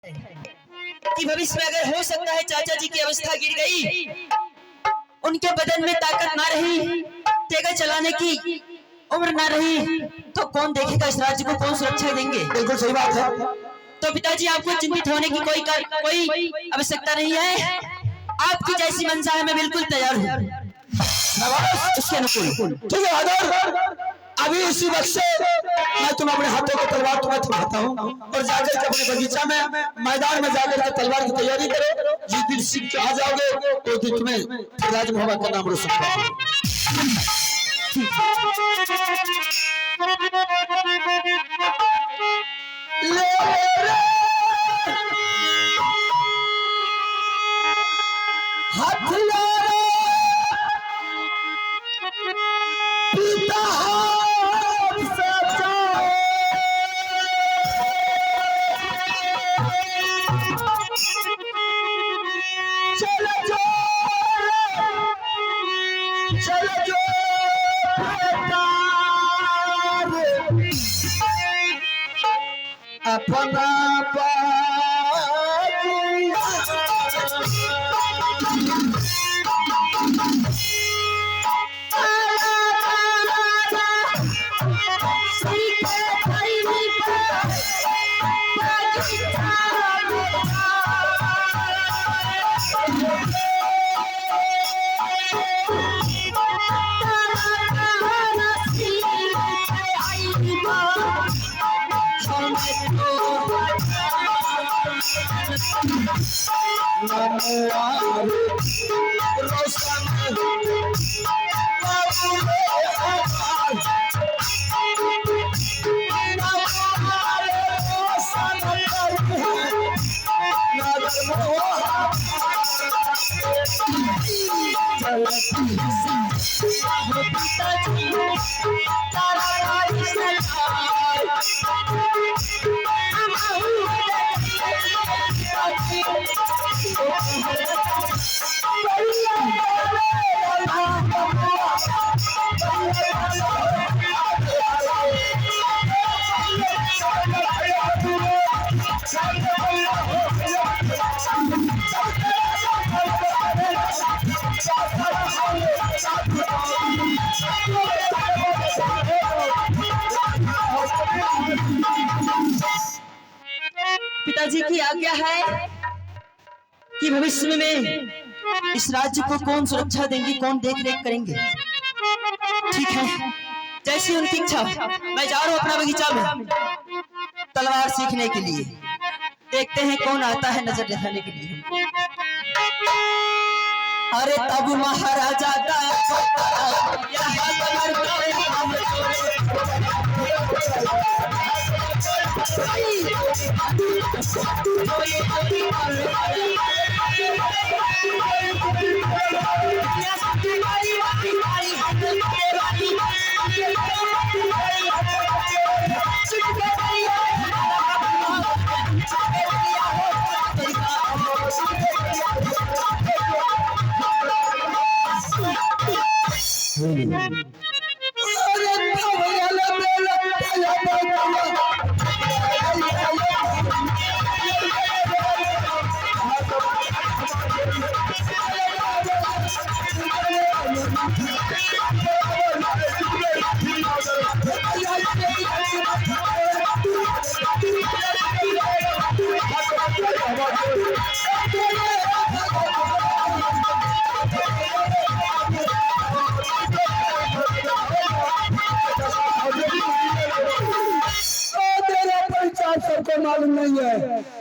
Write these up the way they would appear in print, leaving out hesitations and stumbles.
कि भविष्य में अगर हो सकता है चाचा जी की अवस्था गिर गई, उनके बदन में ताकत ना रही, तेगा चलाने की उम्र ना रही, तो कौन देखेगा इस राज्य को, कौन सुरक्षा देंगे। बिल्कुल सही बात है। तो पिताजी आपको चिंतित होने की कोई आवश्यकता नहीं है। आपकी जैसी मंशा है मैं बिल्कुल तैयार हूँ उसके अनुकूल। ठीक है बहादुर, अभी इसी वक्त से मैं तुम अपने हाथों की तलवार तुम्हें थमाता हूँ और जाकर के अपने बगीचा में मैदान में जाकर के तलवार की तैयारी करो। जिस दिन सीख के आ जाओगे उस दिन तुम्हें राज मोहम्मद का नाम रोशन करोगे। अपना पिताजी की आज्ञा है कि भविष्य में इस राज्य को कौन सुरक्षा देंगे, कौन देख रेख करेंगे। ठीक है, जैसी उनकी इच्छा। मैं जा रहा हूँ अपना बगीचा में तलवार सीखने के लिए। देखते हैं कौन आता है नजर दिखाने के लिए। अरे तब महाराजा का सबको मालूम नहीं है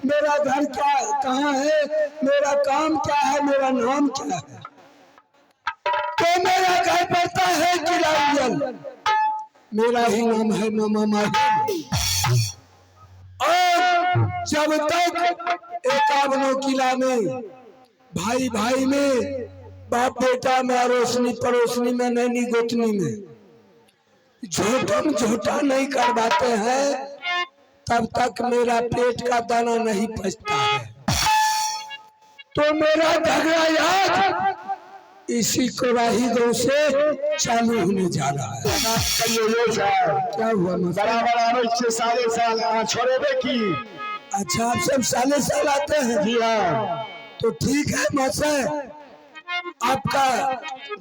मेरा घर क्या कहाँ है, मेरा काम क्या है, मेरा नाम क्या है। तो मेरा घर पड़ता है किलाउल, मेरा ही नाम है मामा माही। और जब तक एकावनों किला में भाई भाई में, बाप बेटा में, अड़ोसनी पड़ोसनी में, नैनी गोतनी में झोटम झोटा नहीं करवाते हैं, तब तक मेरा पेट का दाना नहीं पचता है। तो मेरा झगड़ा याद इसी कोराही गांव से चालू होने जा रहा है। क्या हुआ? बराबर सारे साल छोड़े की अच्छा, आप सब साले साल आते हैं? जी हाँ। तो ठीक है मौसा, आपका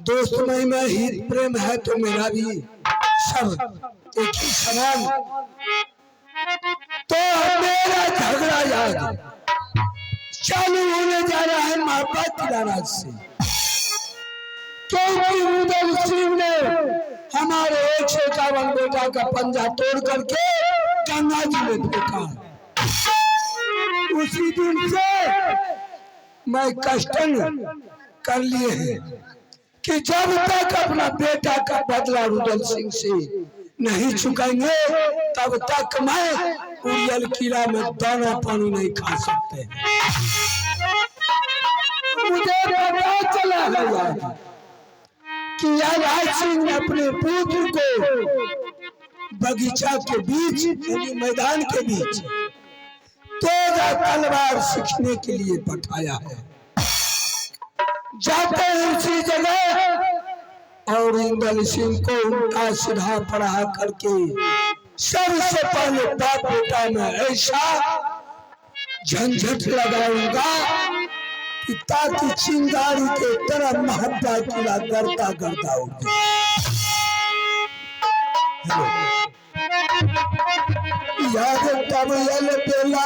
दोस्त में हित प्रेम है तो मेरा भी सब एक ही समान। तो मेरा झगड़ा याद चालू होने जा रहा है मापा किराना से, क्योंकि उदल सिंह ने हमारे 151 बेटा का पंजा तोड़ करके गंगा जी में फेंका। उसी दिन से मैं कष्टन कर लिए हैं कि जब तक अपना बेटा का बदला रुदल सिंह से नहीं चुकाएंगे तब तक मैं उड़ियल किला में दाना पानी नहीं खा सकते। मुझे पता चला है यार कि राज सिंह ने अपने पुत्र को बगीचा के बीच यानी मैदान के बीच तेजा तलवार सीखने के लिए पठाया है। जाते हैं उसी जगह और इंदल सिंह को उल्टा सीधा पढ़ा करके सबसे पहले बाप बेटा में ऐसा झंझट लगाऊंगा कि ताकि चिंगारी के तरह महत्ता किला करता करता उठे। याद तब यल बेला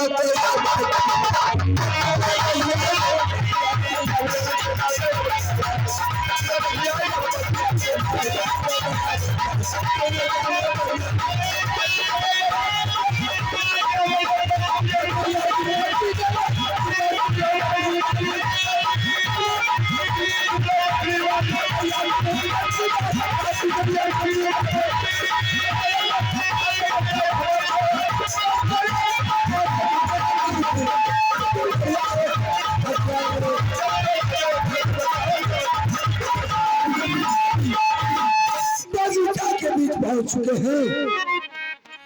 बगीचा के बीच पहुंच चुके हैं,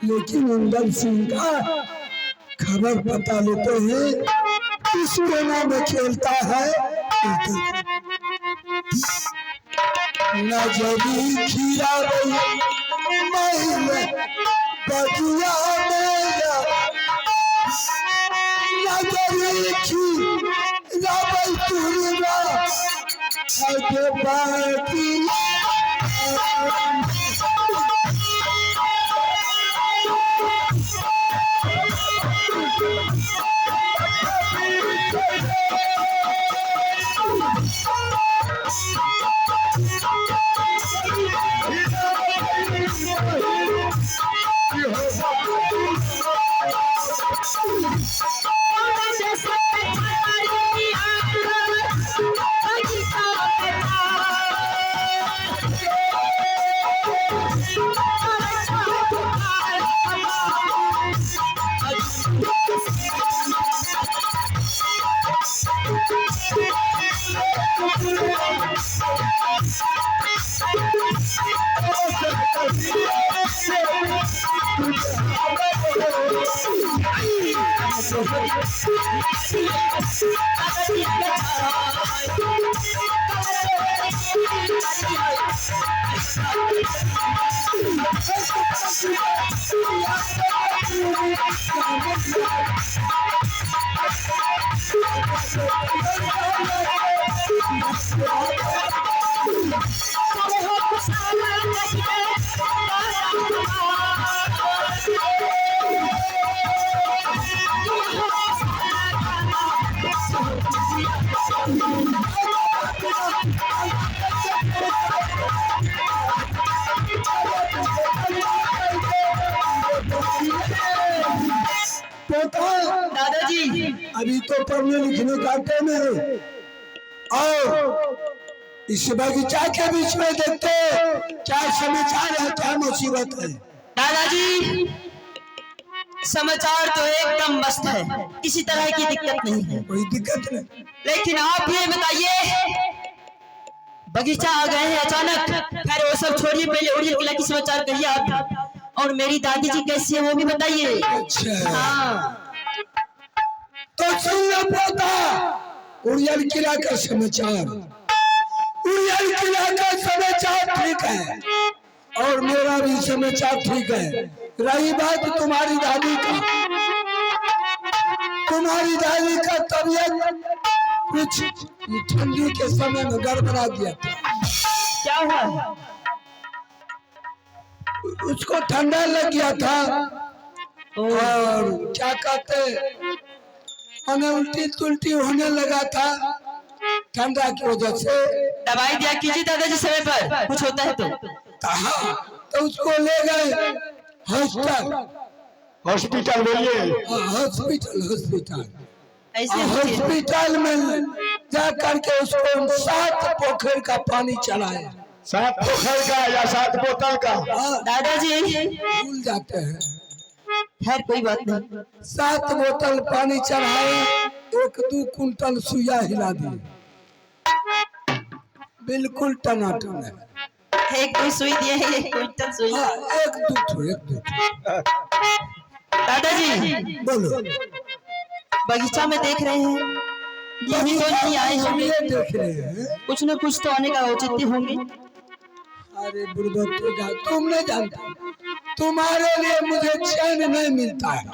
लेकिन इंदल सिंह का खबर पता लेते हैं। इस कोना में खेलता है नजरी खीरा बजुआ मेरा नजरी खीरा बजुआ आगे बाकी दादाजी अभी तो पढ़ने लिखने का टाइम है और इस बगीचा के बीच में देखते क्या समाचार है, क्या मुसीबत है? दादाजी समाचार तो एकदम मस्त है, किसी तरह की दिक्कत नहीं है। कोई दिक्कत नहीं, लेकिन आप ये बताइए बगीचा आ गए हैं अचानक। खैर वो सब छोड़िए, पहले उड़ियल किला की समाचार कहिए आप। और मेरी दादी जी कैसी है वो भी बताइए। अच्छा हाँ तो सुन पोता उड़ियल किला का समाचार। उड़ियल किला का समाचार ठीक है और मेरा भी समाचार ठीक है। रही बात तुम्हारी दादी का, तुम्हारी दादी का तबीयत कुछ ये ठंडी के समय में गड़बड़ा गया था। क्या हुआ? उसको ठंडा लग गया था ओ, और क्या कहते हमें उल्टी तुल्टी होने लगा था ठंडा की वजह से। दवाई दिया कीजिए दादाजी समय पर, कुछ होता है तो। हाँ, तो उसको ले गए हॉस्पिटल। हॉस्पिटल बोलिए। हॉस्पिटल हॉस्पिटल ऐसे हॉस्पिटल में जा करके उसको 7 पोखर का पानी चलाए। 7 पोखर का या 7 बोतल का? दादाजी भूल जाते हैं। खैर कोई बात नहीं। 7 बोतल पानी चढ़ाए, 1-2 कुंटल सुइया हिला दी, बिल्कुल टनाटन है। एक कोई सुई दिया है, एक क्विंटल सुई। हाँ, 1-2 दादाजी बोलो। बगीचा में देख रहे हैं, यही तो नहीं आए होंगे, ये देख रहे हैं। कुछ न कुछ तो आने का औचित्य होंगे। अरे बुर्बक, तुम नहीं जानते, तुम्हारे लिए मुझे चैन नहीं मिलता है।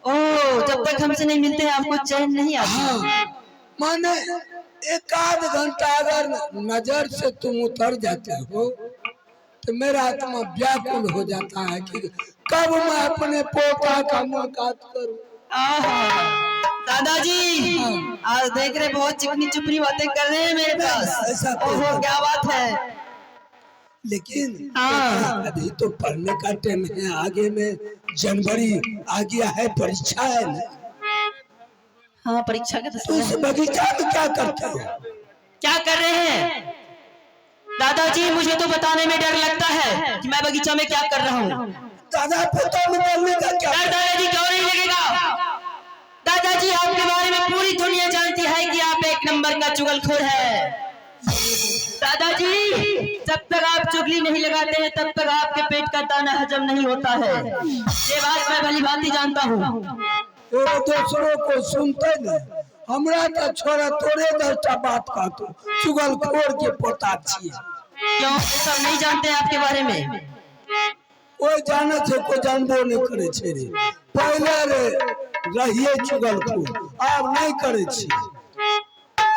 ओह, जब तक हमसे नहीं मिलते हैं आपको चैन नहीं आता। हाँ, माने 1-आध घंटा अगर नजर से तुम उतर जाते हो तो मेरा आत्मा व्याकुल हो जाता है कि कब मैं अपने पोता का मुलाकात करूं। दादाजी आज देख रहे बहुत चिकनी चुपड़ी बातें कर रहे हैं मेरे पास। ऐसा तो ओहो, है। क्या बात है। लेकिन हाँ। अभी तो पढ़ने का टाइम है, आगे में जनवरी आ गया है, परीक्षा है ना। हाँ, परीक्षा का तो तो इस बगीचा में क्या करते हो? क्या कर रहे हैं दादाजी? मुझे तो बताने में डर लगता है कि मैं बगीचा में क्या कर रहा हूँ। दादा पोता में बोलने का क्या? डर दादाजी क्यों नहीं लगेगा? दादाजी आपके बारे में पूरी दुनिया जानती है कि आप एक नंबर का चुगलखोर है। दादाजी जब तक आप चुगली नहीं लगाते हैं तब तक आपके पेट का दाना हजम नहीं होता है, ये बात मैं भली भांति जानता हूँ। वो दूसरों को सुनते नहीं, हमरा तो छोरा तोरे 10टा बात का तो चुगलखोर के पोता छिए। क्यों, ये सब नहीं जानते हैं आपके बारे में? कोई जाने से कोई जानबो नहीं करे छे रे। पहले रे रहिए चुगलखोर, अब नहीं करे छी।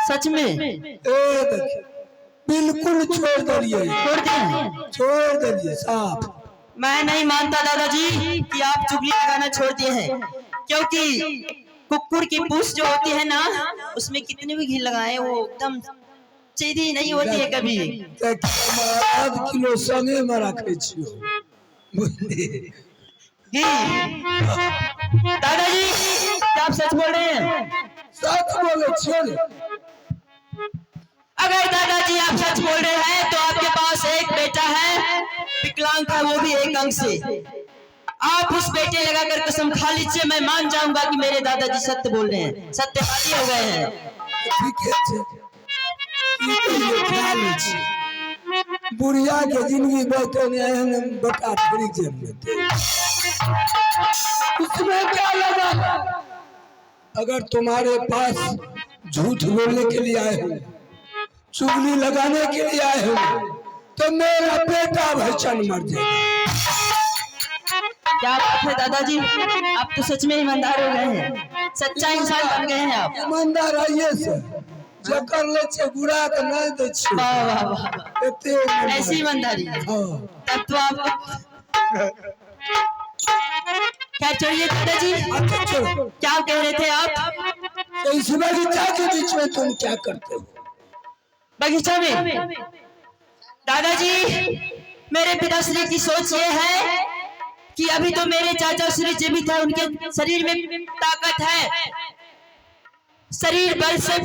सच में ए देखिए, बिल्कुल छोड़ दिए, छोड़ दिए? छोड़ दिए साफ। मैं नहीं मानता दादाजी कि आप चुगली लगाना छोड़ दिए हैं, क्योंकि कुकुर की पूंछ जो होती है ना, उसमें कितने भी घी लगाए वो एकदम सीधी नहीं होती है कभी। आध किलो संगे में रखे छियो घी। दादाजी क्या आप सच बोल रहे हैं? सच बोले छियो। अगर दादाजी आप सच बोल रहे हैं तो आपके पास एक बेटा है, विकलांग था, वो भी एक अंग से। आप उस बेटे लगाकर कसम खा लीजिए, मैं मान जाऊंगा कि मेरे दादाजी सत्य बोल रहे हैं, सत्यवादी हो गए हैं। ठीक है, ये ख्याल है। बुढ़िया के जिंदगी बैठे नहीं बता थोड़ी जेब में थे, उसमें क्या लगा? अगर तुम्हारे पास झूठ बोलने के लिए आए हो, चुगली लगाने के लिए आए हो, तो मेरा बेटा भैचन मर जाएगा। क्या बात है दादाजी, आप तो सच में ईमानदार हो गए हैं, सच्चा इंसान बन गए हैं आप। ईमानदार आइए से जकर ले छे गुड़ा के नहीं दे छे। वाह वाह वाह, एते ऐसी ईमानदारी। हां, तब तो आप क्या चाहिए दादाजी? अच्छा चलो, क्या कह रहे थे आप? तो इस बगीचा के बीच में तुम क्या करते हो? बगीचा में दादाजी मेरे पिताश्री की सोच ये है कि अभी तो मेरे चाचा श्री जीवित है, उनके शरीर में ताकत है, शरीर बल से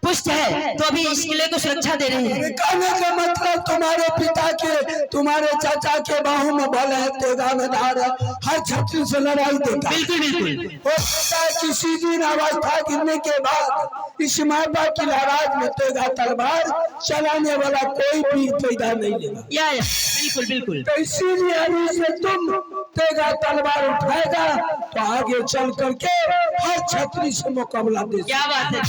पुष्ट है, तो अभी इस किले को सुरक्षा दे रहे हैं। कहने का मतलब तुम्हारे पिता के, तुम्हारे चाचा के बाहों में बल है, तेगा में धार है, हर छत्री से लड़ाई देता है। बिल्कुल बिल्कुल। हो सकता है किसी दिन अवस्था गिरने के बाद इस माता की नाराज में तेगा तलवार चलाने वाला कोई पीर पैदा नहीं लेगा। या बिल्कुल बिल्कुल। तो इसीलिए अभी से तुम तेगा तलवार उठाएगा तो आगे चल करके हर छत्री से मुकाबला दे। क्या बात है,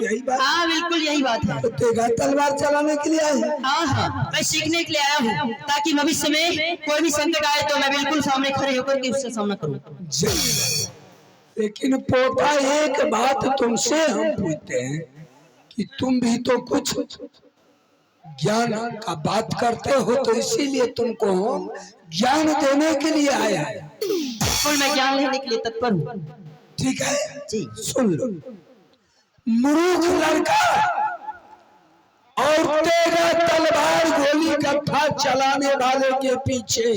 यही बात। हाँ बिल्कुल यही बात है। तो तेगा तलवार चलाने के लिए आए हैं। हाँ हाँ, मैं सीखने के लिए आया हूँ ताकि भविष्य में कोई भी संकट आए तो मैं बिल्कुल सामने खड़े होकर के उसका सामना करूँ। लेकिन पोता एक बात तुमसे हम पूछते हैं कि तुम भी तो कुछ ज्ञान का बात करते हो, तो इसीलिए तुमको हम ज्ञान देने के लिए आया है। बिल्कुल मैं ज्ञान लेने के लिए तत्पर हूँ। ठीक है जी सुन लो। मूर्ख लड़का और तेरा तलवार गोली कट्ठा चलाने वाले के पीछे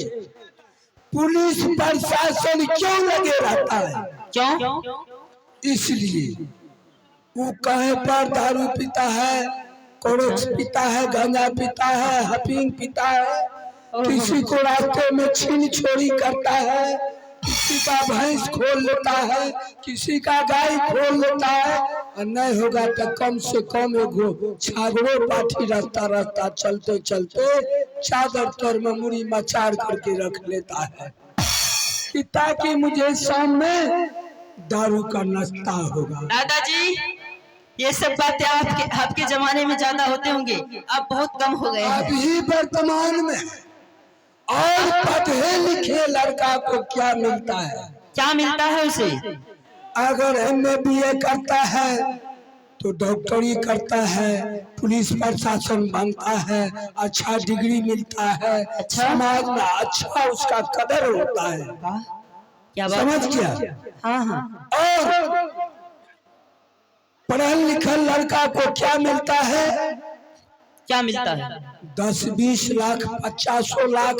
पुलिस प्रशासन क्यों लगे रहता है? क्यों? इसलिए वो कहीं पर दारू पीता है, कोरस पीता है, गांजा पीता है, हफीम पीता है, किसी को रास्ते में छीन छोड़ी करता है, किसी का भैंस खोल लेता है, किसी का गाय खोल लेता है, और नहीं होगा तो कम से कम एगो छागड़ो पाठी रास्ता रास्ता चलते चलते चादर तर में मुड़ी मचार करके रख लेता है कि ताकि मुझे शाम में दारू का नाश्ता होगा। दादाजी ये सब बातें आपके जमाने में ज्यादा होते होंगे, अब बहुत कम हो गए हैं। अभी वर्तमान में और पढ़े लिखे लड़का को क्या मिलता है? क्या मिलता है उसे? अगर MA BA करता है तो डॉक्टरी करता है, पुलिस प्रशासन बनता है, अच्छा डिग्री मिलता है, समाज में अच्छा उसका कदर होता है। क्या बात? समझ गया? हाँ हाँ। और पढ़ल लिखल लड़का को क्या मिलता है? क्या मिलता है? 10-20 लाख 50 लाख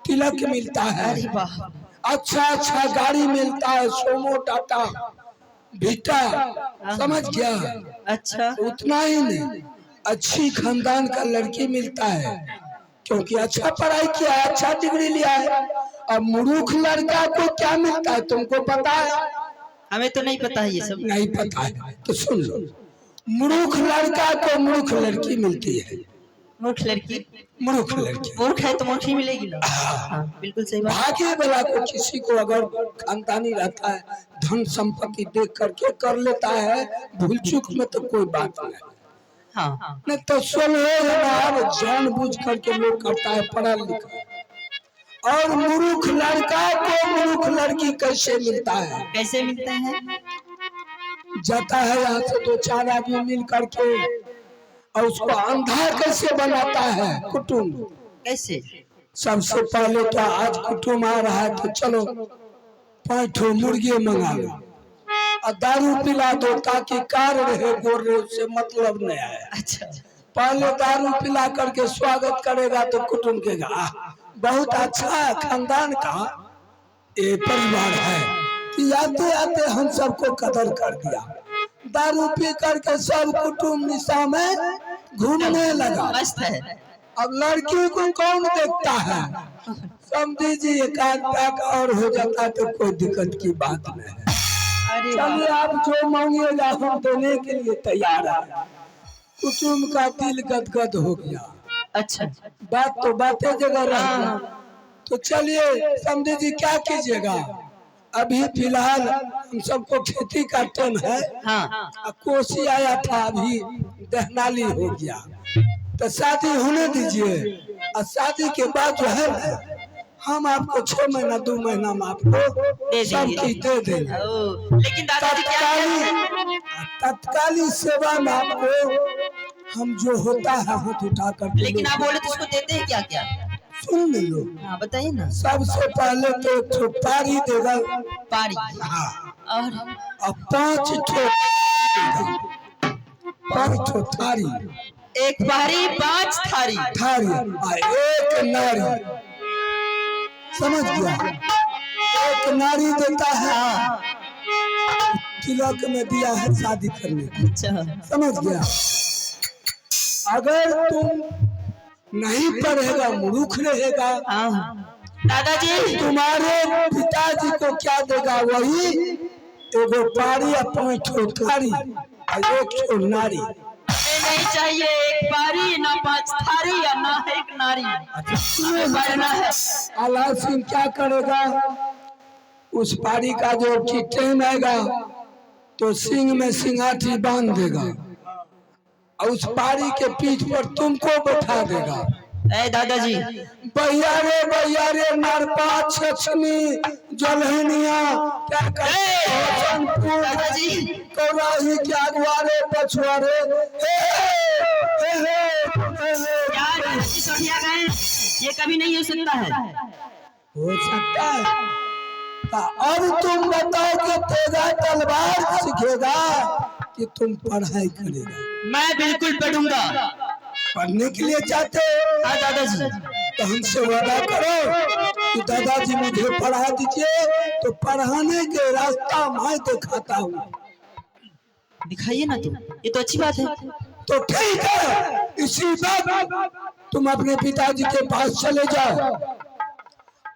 तिलक मिलता है। अरे वाह, अच्छा अच्छा गाड़ी मिलता है, सोमो टाटा बीटा। समझ गया? अच्छा उतना ही नहीं, अच्छी खानदान का लड़की मिलता है क्योंकि अच्छा पढ़ाई किया है, अच्छा डिग्री लिया है। अब मूर्ख लड़का को क्या मिलता है तुमको पता है? हमें तो नहीं पता है ये सब। नहीं पता है तो सुन लो। मूर्ख लड़का को मूर्ख लड़की मिलती है। मूर्ख लड़की? मूर्ख लड़की मूर्ख है तो मूर्ख ही मिलेगी ना। हाँ, बिल्कुल सही बात। भाग्य वाला को किसी को अगर खानदानी रहता है, धन संपत्ति देख करके कर लेता है, भूल चूक में तो कोई बात नहीं। हाँ नहीं तो जानबूझ करके लोग करता है पढ़ा लिखा। और मूर्ख लड़का को मूर्ख लड़की कैसे मिलता है? कैसे मिलते हैं? जाता है यहाँ से 2-4 आदमी मिल करके और उसको अंधा कैसे बनाता है? कुटुंब। कैसे? सबसे पहले तो आज कुटुंब आ रहा है तो चलो 5 मुर्गे मंगा लो और दारू पिला दो ताकि कार रहे गोर रहे, उससे मतलब नहीं आया। अच्छा, पहले दारू पिला करके स्वागत करेगा तो कुटुंब कहेगा बहुत अच्छा खानदान का ये परिवार है कि आते आते हम सबको कदर कर दिया। दारू पी करके सब कुटुंब निशा में घूमने लगा। मस्त है। अब लड़की को कौन देखता है? समझिए एक आध पैक और हो जाता तो कोई दिक्कत की बात नहीं है। अरे चलिए आप जो मांगिएगा हम देने के लिए तैयार है। कुटुंब का दिल गदगद हो गया। अच्छा, बात तो बातें जगह रहा। तो चलिए समझे जी क्या कीजिएगा? अभी फिलहाल हम सबको खेती का टाइम है। हाँ कोसी आया था, अभी दहनाली हो गया तो शादी होने दीजिए। और शादी के बाद जो है ना, हम आपको 6 महीना 2 महीना में आपको सब चीज दे देंगे। लेकिन दादाजी क्या तत्कालीन सेवा में आपको हम जो होता है हाथ उठा कर। लेकिन आप बोले तो उसको देते हैं क्या क्या? सुन लो। हाँ बताइए ना। सबसे पहले तो पारी देगा। पारी? हाँ। और 5 थारी। एक पारी 5 थारी। थारी और 1 नारी। समझ गया? 1 नारी देता है, तिलक में दिया है शादी करने को। अच्छा, समझ गया? अगर तुम नहीं पढ़ेगा, मूर्ख रहेगा, दादाजी तुम्हारे पिताजी को क्या देगा? वही एगो पारी या 5 थारी और 1 नारी। नहीं चाहिए एक पारी ना 5 थारी या ना 1 नारी। बढ़ना है। आलाल सिंह क्या करेगा? उस पारी का जो टाइम आएगा तो सिंह में सिंगाठी बांध देगा और उस पारी के पीठ पर तुमको बैठा देगा। ए दादाजी, भैया रे नरपा छछनी जलहनिया क्या करे दादाजी, कौराही के अगवारे पछुआरे यार दादाजी सठिया गए, ये कभी नहीं हो सकता है। हो सकता है। अब तुम बताओ कि तेरा तलवार सीखेगा कि तुम पढ़ाई करेगा? मैं बिल्कुल पढ़ूंगा। पढ़ने के लिए चाहते हो? हाँ दादाजी। तो हमसे वादा करो कि दादाजी मुझे पढ़ा दीजिए, तो पढ़ाने के रास्ता मैं दिखाता हूँ। दिखाइए ना, तुम ये तो अच्छी बात है। तो ठीक है, इसी बात तुम अपने पिताजी के पास चले जाओ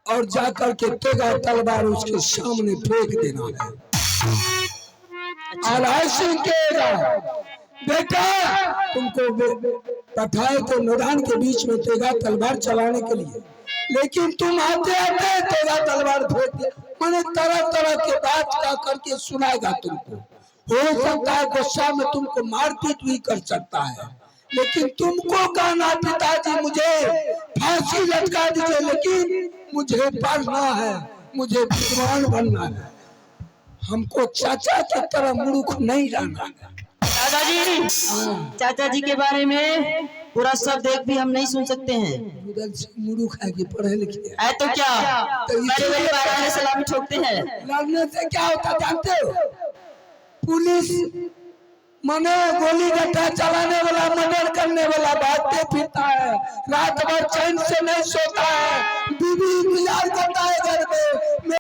और जाकर के तेगा तलवार उसके सामने फेंक देना है। और ऐसे कहेगा, बेटा तुमको पठाए थे मैदान के बीच में तेगा तलवार चलाने के लिए, लेकिन तुम आते आते तेगा तलवार फेंक दिया। मैंने तरह तरह के बात का करके सुनाएगा तुमको। हो सकता है गुस्सा में तुमको मारपीट भी कर सकता है, लेकिन तुमको कहना पिताजी मुझे फांसी लटका दीजिए, लेकिन मुझे पढ़ना है, मुझे विद्वान बनना है। हमको चाचा की तरह मूर्ख नहीं रहना है। दादाजी, चाचा जी के बारे में पूरा सब देख भी हम नहीं सुन सकते हैं। मूर्ख है कि पढ़े लिखे है तो क्या, बड़े बड़े बारह में सलामी ठोकते हैं। लड़ने से क्या होता जानते हो? पुलिस मने गोली गट्टा चलाने वाला, मर्डर करने वाला भागते फिरता है, रात भर चैन से नहीं सोता है, बीवी इंतजार करता है घर में।